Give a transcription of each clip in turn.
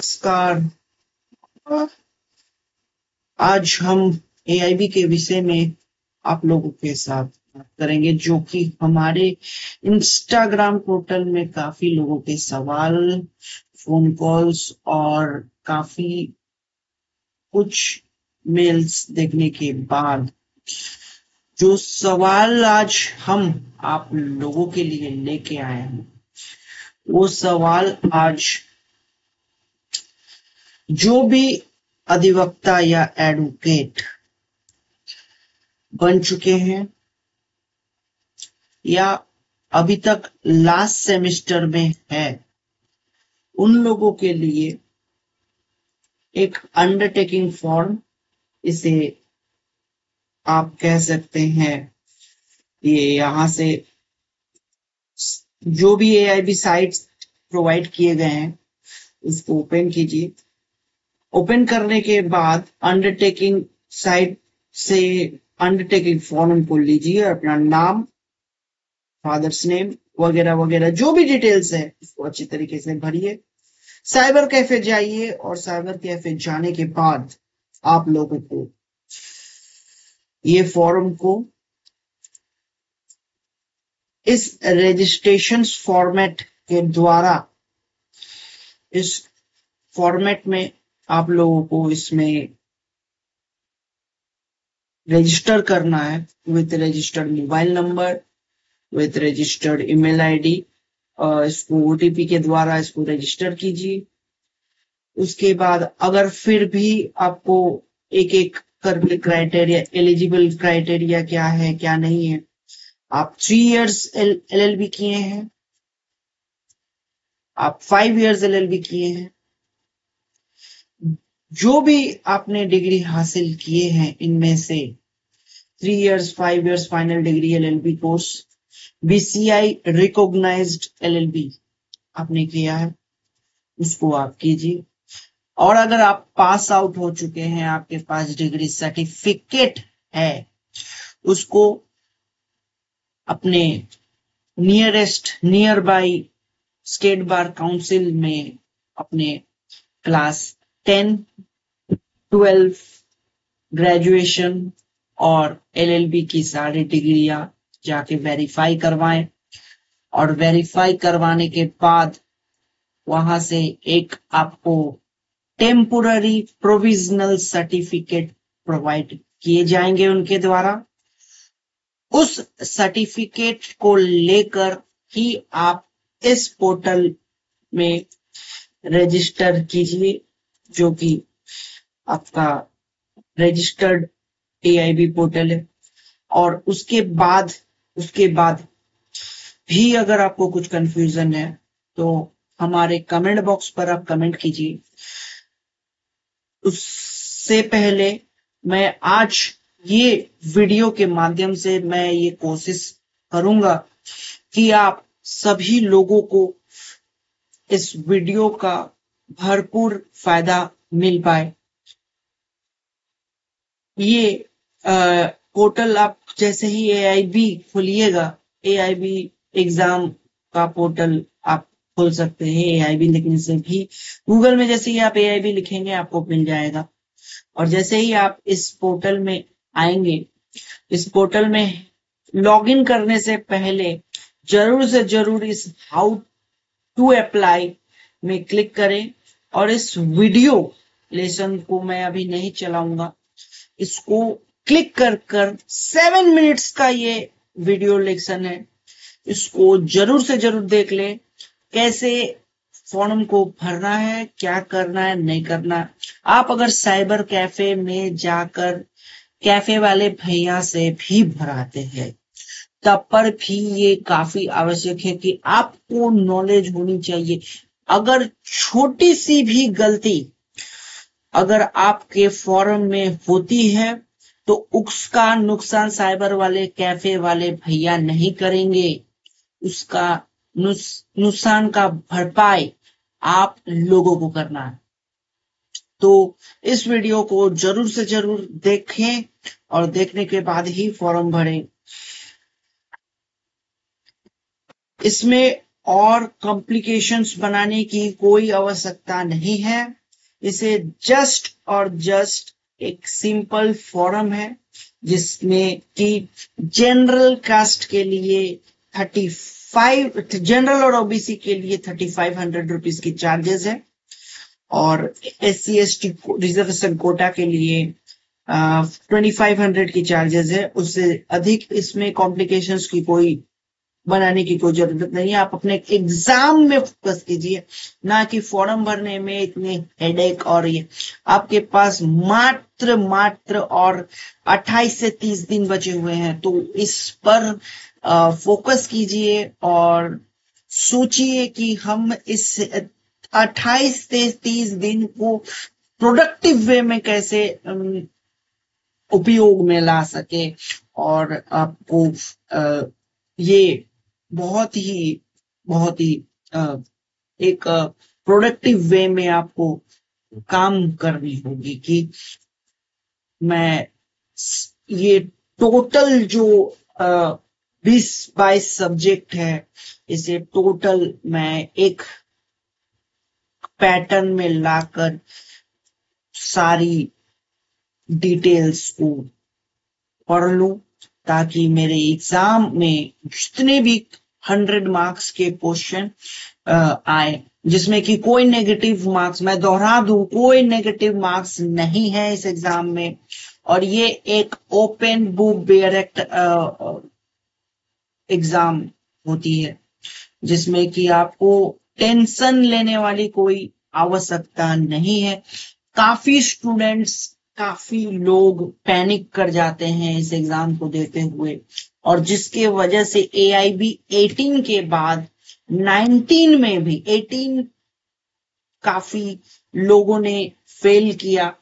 नमस्कार। आज हम एआईबी के विषय में आप लोगों के साथ बात करेंगे, जो कि हमारे इंस्टाग्राम पोर्टल में काफी लोगों के सवाल, फोन कॉल्स और काफी कुछ मेल्स देखने के बाद जो सवाल आज हम आप लोगों के लिए लेके आए हैं, वो सवाल आज जो भी अधिवक्ता या एडवोकेट बन चुके हैं या अभी तक लास्ट सेमेस्टर में है, उन लोगों के लिए एक अंडरटेकिंग फॉर्म, इसे आप कह सकते हैं। ये यहां से जो भी एआईबी साइट्स प्रोवाइड किए गए हैं उसको ओपन कीजिए। ओपन करने के बाद अंडरटेकिंग साइट से अंडरटेकिंग फॉर्म को लीजिए, अपना नाम, फादर्स नेम वगैरह वगैरह जो भी डिटेल्स है उसको अच्छी तरीके से भरिए। साइबर कैफे जाइए और साइबर कैफे जाने के बाद आप लोगों को ये फॉर्म को इस रजिस्ट्रेशन फॉर्मेट के द्वारा, इस फॉर्मेट में आप लोगों को इसमें रजिस्टर करना है with registered mobile number, with registered email ID. इसको ओटीपी के द्वारा इसको रजिस्टर कीजिए। उसके बाद अगर फिर भी आपको एक एक करके क्राइटेरिया, एलिजिबल क्राइटेरिया क्या है क्या नहीं है, आप 3 इयर्स एलएलबी किए हैं, आप 5 इयर्स एलएलबी किए हैं, जो भी आपने डिग्री हासिल किए हैं इनमें से 3 years 5 years final degree LLB course, BCI recognised LLB आपने किया है, उसको आप कीजिए। और अगर आप पास आउट हो चुके हैं, आपके पास डिग्री सर्टिफिकेट है, उसको अपने near by state bar council में अपने क्लास 10, 12, ग्रेजुएशन और एलएलबी की सारी डिग्रियां जाके वेरीफाई करवाएं। और वेरीफाई करवाने के बाद वहां से एक आपको टेम्पोररी प्रोविजनल सर्टिफिकेट प्रोवाइड किए जाएंगे उनके द्वारा। उस सर्टिफिकेट को लेकर ही आप इस पोर्टल में रजिस्टर कीजिए, जो कि आपका रजिस्टर्ड एआईबी पोर्टल है। और उसके बाद भी अगर आपको कुछ कंफ्यूजन है तो हमारे कमेंट बॉक्स पर आप कमेंट कीजिए। उससे पहले मैं आज ये वीडियो के माध्यम से मैं ये कोशिश करूंगा कि आप सभी लोगों को इस वीडियो का भरपूर फायदा मिल पाए। ये पोर्टल आप जैसे ही एआईबी खोलिएगा, एआईबी एग्जाम का पोर्टल आप खोल सकते हैं। एआईबी लिखने से भी गूगल में जैसे ही आप एआईबी लिखेंगे आपको मिल जाएगा। और जैसे ही आप इस पोर्टल में आएंगे, इस पोर्टल में लॉगिन करने से पहले जरूर से जरूर इस हाउ टू अप्लाई में क्लिक करें। और इस वीडियो लेसन को मैं अभी नहीं चलाऊंगा, इसको क्लिक कर 7 मिनट्स का ये वीडियो लेक्शन है, इसको जरूर से जरूर देख ले। कैसे फॉर्म को भरना है, क्या करना है, नहीं करना है। आप अगर साइबर कैफे में जाकर कैफे वाले भैया से भी भराते हैं, तब पर भी ये काफी आवश्यक है कि आपको नॉलेज होनी चाहिए। अगर छोटी सी भी गलती अगर आपके फॉर्म में होती है तो उसका नुकसान साइबर वाले कैफे वाले भैया नहीं करेंगे, उसका नुकसान का भरपाई आप लोगों को करना है। तो इस वीडियो को जरूर से जरूर देखें और देखने के बाद ही फॉर्म भरें। इसमें और कॉम्प्लिकेशंस बनाने की कोई आवश्यकता नहीं है। इसे जस्ट और जस्ट एक सिंपल फॉर्म है जिसमें कि जनरल कास्ट के लिए 35, जनरल और ओबीसी के लिए 3500 रुपीज की चार्जेस है, और SC/ST रिजर्वेशन कोटा के लिए 2500 की चार्जेस है। उससे अधिक इसमें कॉम्प्लिकेशंस की कोई बनाने की कोई जरूरत नहीं है। आप अपने एग्जाम में फोकस कीजिए, ना कि फॉर्म भरने में इतने हेडेक। और ये आपके पास मात्र और 28 से 30 दिन बचे हुए हैं, तो इस पर फोकस कीजिए और सोचिए कि हम इस 28 से 30 दिन को प्रोडक्टिव वे में कैसे उपयोग में ला सके, और आपको ये बहुत ही एक प्रोडक्टिव वे में आपको काम करनी होगी कि मैं ये टोटल जो 20-22 सब्जेक्ट है, इसे टोटल मैं एक पैटर्न में लाकर सारी डिटेल्स को पढ़ लूं, ताकि मेरे एग्जाम में जितने भी 100 मार्क्स के क्वेश्चन आए, जिसमें कि कोई नेगेटिव मार्क्स, मैं दोहरा दूं, कोई नेगेटिव मार्क्स नहीं है इस एग्जाम में। और ये एक ओपन बुक डायरेक्ट एग्जाम होती है, जिसमें कि आपको टेंशन लेने वाली कोई आवश्यकता नहीं है। काफी स्टूडेंट्स, काफी लोग पैनिक कर जाते हैं इस एग्जाम को देते हुए, और जिसके वजह से AIB 18 के बाद 19 में भी 18 काफी लोगों ने फेल किया।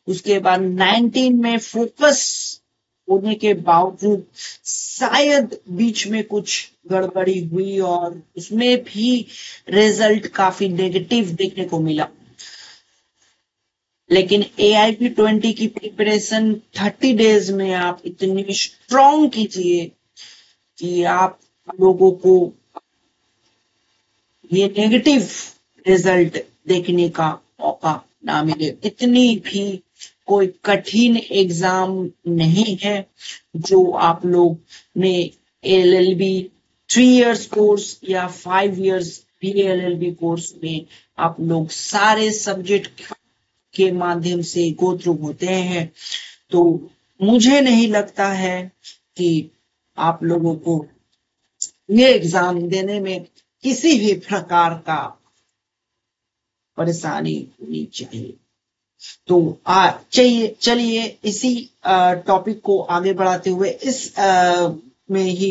उसके बाद 19 में फोकस होने के बावजूद शायद बीच में कुछ गड़बड़ी हुई और उसमें भी रिजल्ट काफी नेगेटिव देखने को मिला। लेकिन AIP 20 की प्रिपरेशन 30 डेज में आप इतनी स्ट्रॉन्ग कीजिए कि आप लोगों को ये नेगेटिव रिजल्ट देखने का मौका ना मिले। इतनी भी कोई कठिन एग्जाम नहीं है जो आप लोग ने LLB 3 years कोर्स या 5 years PLLB कोर्स में आप लोग सारे सब्जेक्ट के माध्यम से गो थ्रू होते हैं। तो मुझे नहीं लगता है कि आप लोगों को ये एग्जाम देने में किसी भी प्रकार का परेशानी होनी चाहिए। तो चलिए इसी टॉपिक को आगे बढ़ाते हुए इस में ही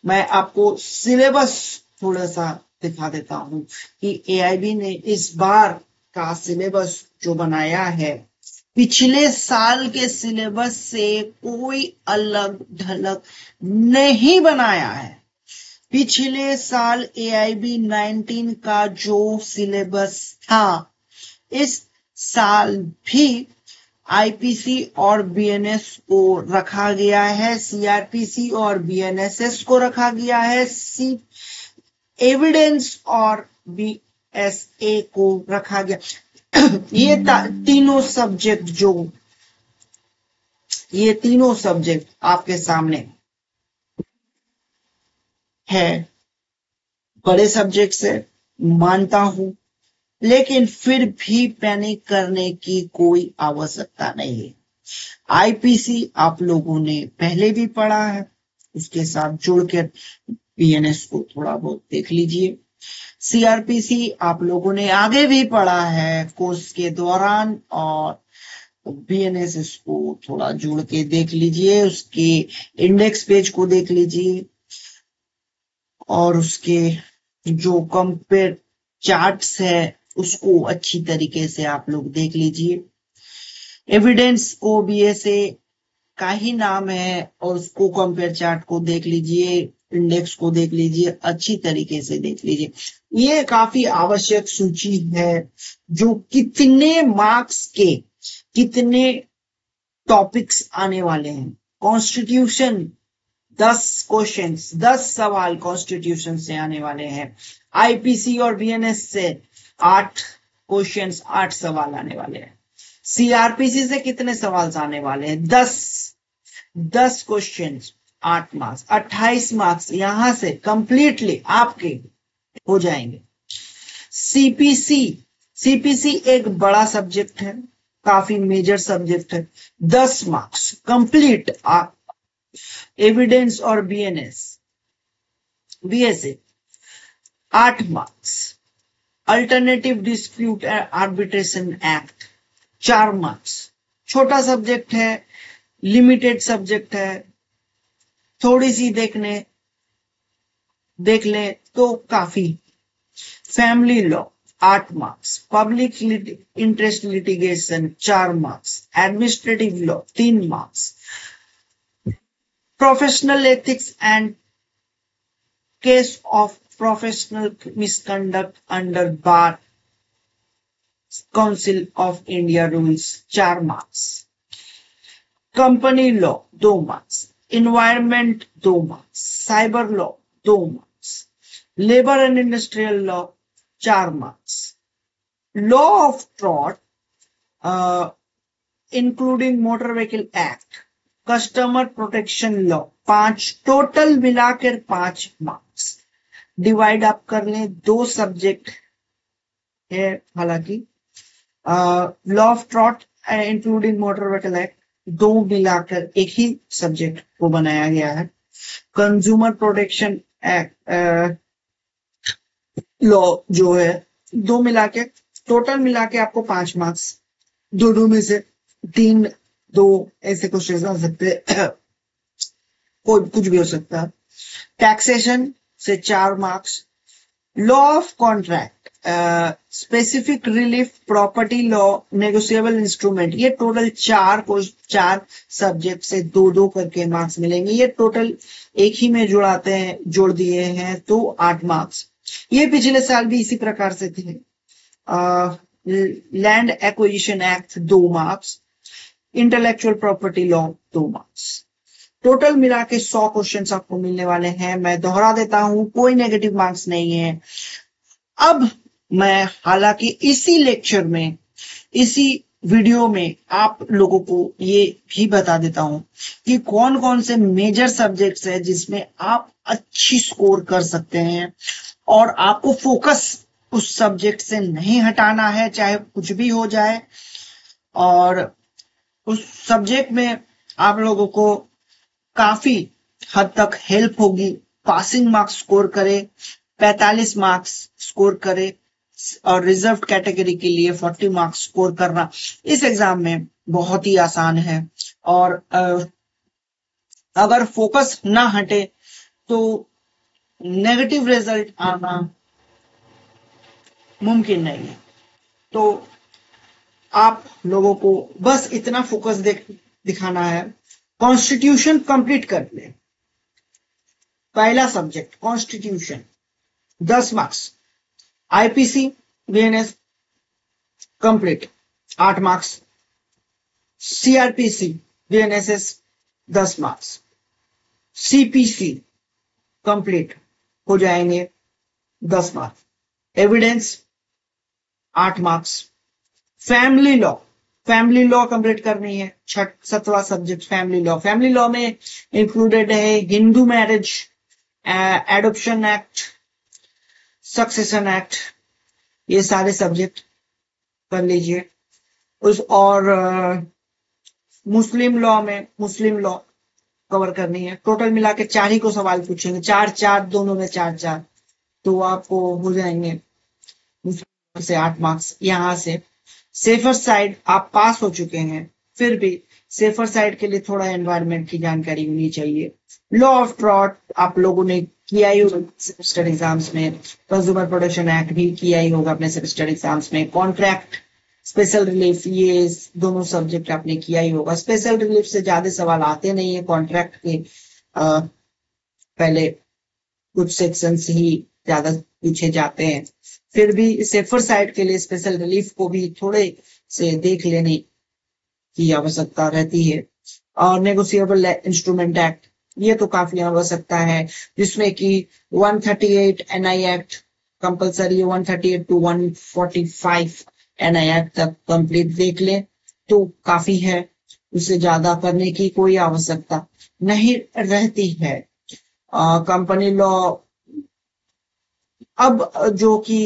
मैं आपको सिलेबस थोड़ा सा दिखा देता हूं कि AIB ने इस बार का सिलेबस जो बनाया है, पिछले साल के सिलेबस से कोई अलग ढलक नहीं बनाया है। पिछले साल AIB 19 का जो सिलेबस था, इस साल भी IPC और BNS को रखा गया है, CRPC और BNSS को रखा गया है, एविडेंस और BSA को रखा गया। ये तीनों सब्जेक्ट आपके सामने है, बड़े सब्जेक्ट से मानता हूं, लेकिन फिर भी पैनिक करने की कोई आवश्यकता नहीं है। IPC आप लोगों ने पहले भी पढ़ा है, उसके साथ जोड़कर BNS को थोड़ा बहुत देख लीजिए। CRPC आप लोगों ने आगे भी पढ़ा है कोर्स के दौरान, और BNSS को थोड़ा जोड़ के देख लीजिए, उसके इंडेक्स पेज को देख लीजिए, और उसके जो कंपेयर चार्ट्स है उसको अच्छी तरीके से आप लोग देख लीजिए। एविडेंस को BSA का ही नाम है, और उसको कंपेयर चार्ट को देख लीजिए, इंडेक्स को देख लीजिए, अच्छी तरीके से देख लीजिए। ये काफी आवश्यक सूची है जो कितने मार्क्स के कितने टॉपिक्स आने वाले हैं। कॉन्स्टिट्यूशन 10 क्वेश्चंस, 10 सवाल कॉन्स्टिट्यूशन से आने वाले हैं। आईपीसी और बीएनएस से 8 क्वेश्चंस, 8 सवाल आने वाले हैं। सीआरपीसी से कितने सवाल आने वाले हैं? 10 क्वेश्चंस, 8 मार्क्स, 28 मार्क्स यहां से कंप्लीटली आपके हो जाएंगे। सीपीसी एक बड़ा सब्जेक्ट है, काफी मेजर सब्जेक्ट है। 10 मार्क्स कंप्लीट। एविडेंस और BSA 8 marks. Alternative dispute arbitration act 4 marks. छोटा सब्जेक्ट है, लिमिटेड सब्जेक्ट है, थोड़ी सी देख लें तो काफी। Family law 8 marks. Public interest litigation 4 marks. Administrative law 3 marks. Professional ethics and case of professional misconduct under bar council of India rules 4 marks. Company law 2 marks. Environment 2 marks. Cyber law 2 marks. Labour and industrial law 4 marks. Law of trout including motor vehicle act, customer protection law 5, total मिलाकर 5 marks. Divide आप कर लें, 2 subject है हालांकि। Law of trout including motor vehicle act 2 मिलाकर एक ही subject को बनाया गया है। कंज्यूमर प्रोटेक्शन एक्ट लॉ जो है 2 मिलाके, टोटल मिलाके आपको 5 मार्क्स। दोनों में से 3, 2 ऐसे क्वेश्चन आ सकते हैं, कोई कुछ भी हो सकता है। टैक्सेशन से 4 marks. Law of contract, specific relief, property law, negotiable instrument, ये टोटल 4 सब्जेक्ट से 2-2 करके मार्क्स मिलेंगे। ये टोटल एक ही में जोड़ दिए हैं तो 8 मार्क्स। ये पिछले साल भी इसी प्रकार से थे। Land acquisition act 2 marks. Intellectual property law 2 marks. Total मिला के 100 क्वेश्चन आपको मिलने वाले हैं। मैं दोहरा देता हूं, कोई नेगेटिव मार्क्स नहीं है। अब मैं हालांकि इसी लेक्चर में, इसी वीडियो में आप लोगों को ये भी बता देता हूं कि कौन कौन से मेजर सब्जेक्ट्स है जिसमें आप अच्छी स्कोर कर सकते हैं, और आपको फोकस उस सब्जेक्ट से नहीं हटाना है चाहे कुछ भी हो जाए। और उस सब्जेक्ट में आप लोगों को काफी हद तक हेल्प होगी। पासिंग मार्क्स स्कोर करे, 45 मार्क्स स्कोर करे, और रिजर्व कैटेगरी के लिए 40 मार्क्स स्कोर करना इस एग्जाम में बहुत ही आसान है। और अगर फोकस ना हटे तो नेगेटिव रिजल्ट आना मुमकिन नहीं है। तो आप लोगों को बस इतना फोकस दिखाना है। कॉन्स्टिट्यूशन कंप्लीट कर ले। पहला subject constitution 10 marks. IPC BNS complete 8 marks. CRPC BNSS 10 marks. CPC complete हो जाएंगे 10 marks. Evidence 8 marks. Family law complete करनी है, 7वां subject family law. Family law में इंक्लूडेड है Hindu marriage, adoption act, succession act, ये सारे सब्जेक्ट कर लीजिए। और मुस्लिम लॉ कवर करनी है। टोटल मिला के 4 ही को सवाल पूछेंगे, 4 दोनों में 4, तो आपको हो जाएंगे मुस्लिम से 8 मार्क्स। यहां से सेफर साइड आप पास हो चुके हैं, फिर भी सेफर साइड के लिए थोड़ा एनवायरनमेंट की जानकारी होनी चाहिए। लॉ ऑफ ट्रॉट आप लोगों ने किया ही होगा सेमेस्टर एग्जाम्स में। कंज्यूमर प्रोटेक्शन एक्ट भी किया ही होगा अपने सेमेस्टर एग्जाम्स में। कॉन्ट्रैक्ट, स्पेशल रिलीफ, ये दोनों सब्जेक्ट आपने किया ही होगा। स्पेशल रिलीफ से ज्यादा सवाल आते नहीं है, कॉन्ट्रैक्ट के पहले कुछ सेक्शंस ही ज्यादा पूछे जाते हैं। फिर भी सेफर साइड के लिए स्पेशल रिलीफ को भी थोड़े से देख लेने की आवश्यकता रहती है। और नेगोशिएबल इंस्ट्रूमेंट एक्ट ये तो काफी आवश्यकता है, जिसमें कि 138 NI act compulsory, 138 to 145 NI act तक कंप्लीट देख ले तो काफी है। उससे ज्यादा करने की कोई आवश्यकता नहीं रहती है। कंपनी लॉ अब जो कि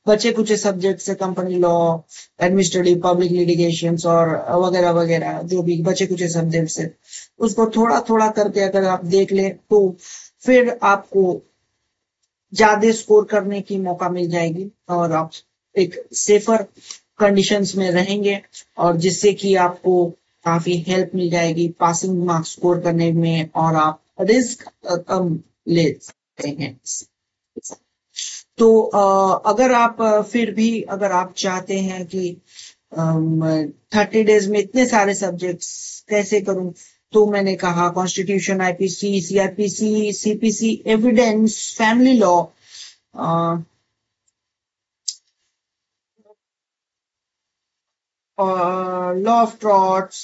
बचे कुछ सब्जेक्ट से, company law, administrative, public litigations और वगैरह वगैरह जो भी बचे कुछ सब्जेक्ट से, उसको थोड़ा थोड़ा करके अगर आप देख लें तो फिर आपको ज्यादा स्कोर करने की मौका मिल जाएगी और आप एक सेफर कंडीशंस में रहेंगे, और जिससे कि आपको काफी हेल्प मिल जाएगी पासिंग मार्क्स स्कोर करने में, और आप रिस्क कम ले सकते हैं। तो अगर आप फिर भी अगर आप चाहते हैं कि 30 डेज में इतने सारे सब्जेक्ट्स कैसे करूं, तो मैंने कहा constitution, IPC, CRPC, CPC, evidence, family law, और law of torts,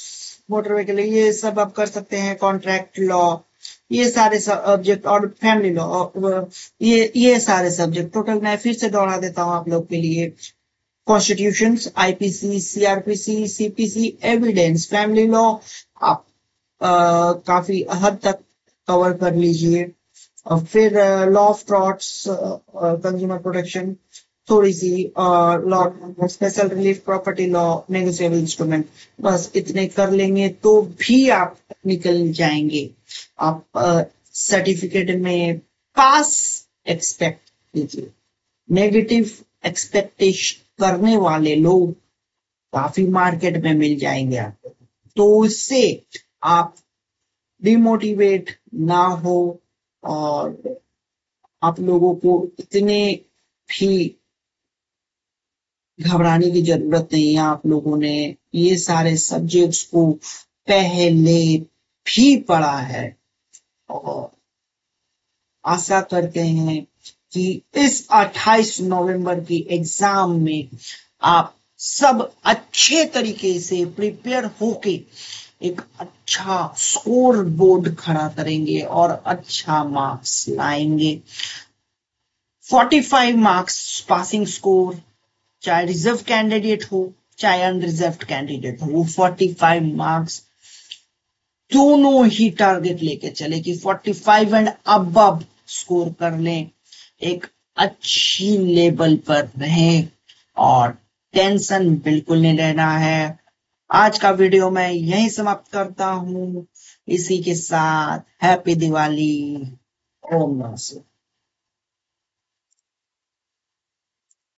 motor vehicle, ये सब आप कर सकते हैं, कॉन्ट्रैक्ट लॉ, ये सारे सब्जेक्ट, और फैमिली लॉ, ये सारे सब्जेक्ट टोटल मैं फिर से दोहरा देता हूँ आप लोग के लिए। Constitution, IPC, CRPC, CPC, evidence, family law आप काफी हद तक कवर कर लीजिए। और फिर law of torts, consumer protection थोड़ी सी, law, special relief property law, negotiable instrument, बस इतने कर लेंगे तो भी आप निकल जाएंगे। आप सर्टिफिकेट में पास एक्सपेक्ट कीजिए। नेगेटिव एक्सपेक्टेशन करने वाले लोग काफी मार्केट में मिल जाएंगे आपको, तो इससे आप डिमोटिवेट ना हो, और आप लोगों को इतने भी घबराने की जरूरत नहीं है। आप लोगों ने ये सारे सब्जेक्ट्स को पहले भी पढ़ा है, और आशा करते हैं कि इस 28 नवंबर की एग्जाम में आप सब अच्छे तरीके से प्रिपेयर होके एक अच्छा स्कोर बोर्ड खड़ा करेंगे और अच्छा मार्क्स लाएंगे। 45 मार्क्स पासिंग स्कोर, चाहे रिजर्व कैंडिडेट हो चाहे अनरिजर्व कैंडिडेट हो, वो 45 मार्क्स दोनों ही टारगेट लेके चले कि 45 एंड अबव स्कोर कर लें, एक अच्छी लेवल पर रहें, और टेंशन बिल्कुल नहीं रहना है। आज का वीडियो मैं यहीं समाप्त करता हूं, इसी के साथ हैप्पी दिवाली। ओम नमः शिवाय।